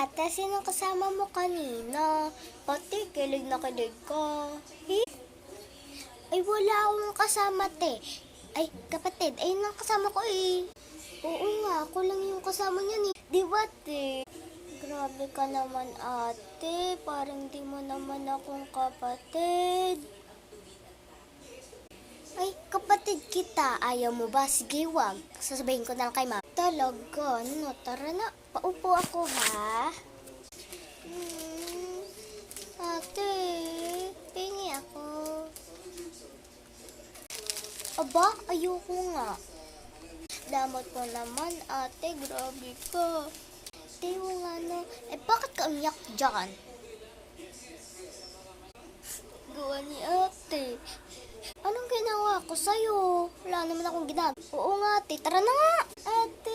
Ate, sino kasama mo kanina? Pati, kilig na kilig ka. Ay, wala akong kasama, te. Ay, kapatid, ayun lang kasama ko eh. Oo nga, ako lang yung kasama niyan eh. Di ba, te? Grabe ka naman, ate. Parang di mo naman akong kapatid. Ay, kapatid kita. Ayaw mo ba? Sige, wag. Sasabihin ko na lang kay ma'am. Talaga, no? Tara na. Paupo ako, ha? Ate, pingi ako. Aba, ayoko nga. Damot ko naman, ate. Grabe ka. Ate, nga no. Eh, bakit ka umiyak dyan? Gawa ni ate. Anong ginawa ko sa'yo? Wala naman akong ginagawa. Oo nga, ate. Tara na nga. Ate,